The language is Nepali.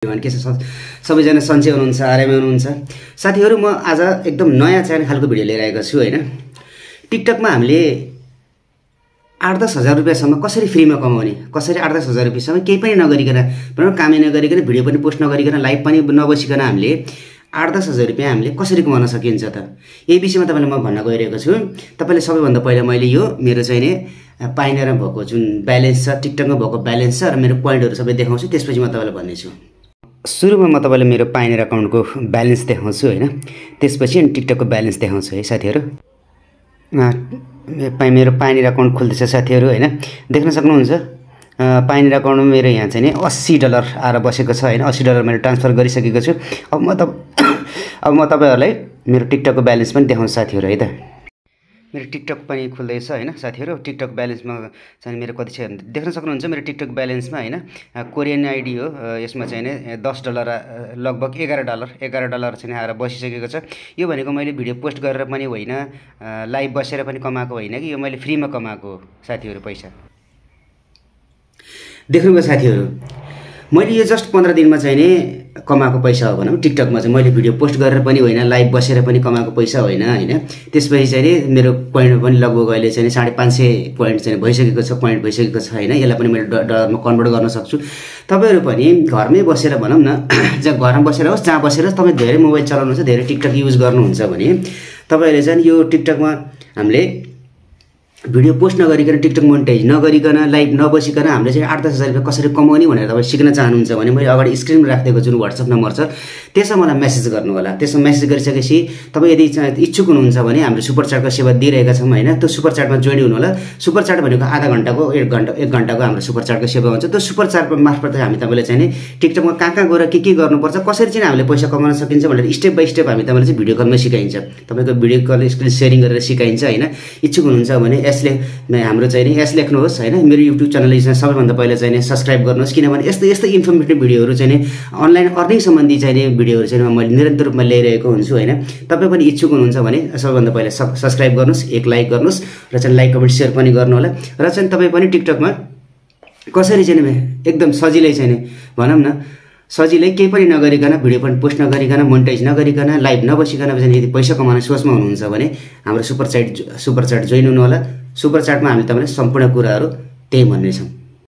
के छ सबैजना सन्चै हुनुहुन्छ आरामै हुनुहुन्छ साथीहरु म आज एकदम नयाँ च्यानल खालको भिडियो लिएर आएको छु हैन टिकटकमा हामीले 8-10 हजार रुपैयाँसम्म कसरी फ्रीमा कमाउने कसरी 8-10 हजार रुपैयाँसम्म केही पनि नगरिकन भनौं कामै नगरिकन भिडियो पनि पोस्ट नगरिकन लाइभ पनि नबसिकन हामीले 8-10 हजार रुपैयाँ हामीले कसरी कमाउन सकिन्छ त यही विषयमा तपाईलाई म भन्न गइरहेको छु तपाईले सबैभन्दा पहिला मैले यो मेरो चाहिँ नि पाइनेरमा भएको जुन ब्यालेन्स छ टिकटकमा भएको ब्यालेन्स छ र मेरो पोइन्टहरु सबै देखाउँछु त्यसपछि म तपाईलाई भन्ने छु सुरुमा म तपाईलाई मेरो पाइनेर अकाउन्टको ब्यालेन्स देखाउँछु हैन त्यसपछि अनि टिकटकको ब्यालेन्स देखाउँछु है साथीहरु मेरो पाइनेर अकाउन्ट खुल्दैछ साथीहरु हैन देख्न सक्नुहुन्छ पाइनेर अकाउन्टमा मेरो यहाँ चाहिँ नि $80 आएर बसेको छ हैन $80 मैले ट्रान्सफर गरिसकेको छु अब म तपाईहरुलाई मेरो टिकटकको ब्यालेन्स पनि देखाउँछु साथीहरु है त मेरो टिकटक पनि खुल्दैछ हैन साथीहरु टिकटक ब्यालेन्समा चाहिँ मेरो कति छ देख्न सक्नुहुन्छ मेरो टिकटक ब्यालेन्समा हैन कोरियन आईडी हो यसमा चाहिँ नि $10 लगभग $11 चाहिँ आएर बसिसकेको छ यो भनेको मैले भिडियो पोस्ट गरेर पनि होइन लाइभ बसेर पनि कमाएको होइन कि यो मैले फ्रीमा कमाएको साथीहरु पैसा देख्नुभयो साथीहरु मैले यो जस्ट 15 दिनमा चाहिँ नि कमाएको पैसा हो भनौं टिकटकमा चाहिँ मैले भिडियो पोस्ट गरेर पनि होइन लाइभ बसेर पनि कमाएको पैसा होइन हैन त्यसपछि चाहिँ नि मेरो पोइन्ट पनि लगभग अहिले चाहिँ 550 पोइन्ट चाहिँ भइसकेको छ पोइन्ट भइसकेको छ हैन यसलाई पनि मैले डलरमा कन्भर्ट गर्न सक्छु तपाईहरु पनि घरमै बसेर भनौं न घरमा बसेर होस् जहाँ बसेर तपाई धेरै मोबाइल चलाउनुहुन्छ धेरै टिकटक युज गर्नुहुन्छ भने तपाईहरुले चाहिँ यो टिकटकमा हामीले भिडियो पोस्ट नगरिकन टिकटक मोनेटाइज नगरिकन लाइभ नबसिकन हामीले चाहिँ 8-10 हजार रुपैयाँ कसरी कमाउने भनेर तपाई सिक्न चाहनुहुन्छ भने मैले अगाडि स्क्रिनमा राख्दिएको जुन WhatsApp नम्बर छ त्यसमा मलाई मेसेज गर्नु होला त्यसमा मेसेज गरिसकेपछि तपाई यदि इच्छुक हुनुहुन्छ भने हाम्रो सुपर च्याटको सेवा दिइरहेका छौं हैन त्यो सुपर च्याटमा जोइन हुनु होला सुपर च्याट भनेको आधा घण्टाको 1 घण्टाको हाम्रो सुपर च्याटको सेवा हुन्छ त्यो सुपर च्याट मार्फत हामी तपाईले चाहिँ नि टिकटकमा कहाँ गएर के गर्नुपर्छ कसरी चाहिँ हामीले पैसा कमाउन सकिन्छ भनेर स्टेप बाइ स्टेप हामी तपाईलाई चाहिँ भिडियो कलमा सिकाइन्छ तपाईको भिडियो कल स्क्रिन शेयरिङ गरेर सिकाइन्छ हैन इच्छुक हुनुहुन्छ भने यसले हाम्रो चाहिँ नि यस लेख्नुहोस् हैन मेरो YouTube च्यानलले चाहिँ सबैभन्दा पहिला चाहिँ नि सब्स्क्राइब गर्नुहोस् किनभने यस्तो इन्फर्मेटिभ भिडियोहरु चाहिँ नि अनलाइन अर्निङ सम्बन्धी चाहिँ नि भिडियोहरु चाहिँ मैले निरन्तर रूपमा ल्याइरहेको हुन्छु हैन तपाई पनि इच्छुक हुनुहुन्छ भने सबैभन्दा पहिला सब्स्क्राइब गर्नुहोस् एक लाइक गर्नुहोस् र चाहिँ लाइक कमेन्ट शेयर पनि गर्नु होला र चाहिँ तपाई पनि टिकटकमा कसरी चाहिँ नि एकदम सजिलै चाहिँ नि भनौं न सजिलै केही पनि नगरिकन भिडियो पनि पोस्ट नगरिकन मोनेटाइज नगरिकन लाइभ नबसिकन चाहिँ यदि पैसा कमाउने सोचमा हुनुहुन्छ भने हाम्रो सुपर च्याट जोइन हुनु होला सुपर च्याटमा हामी तपाईलाई सम्पूर्ण कुराहरु त्यही भन्ने छौं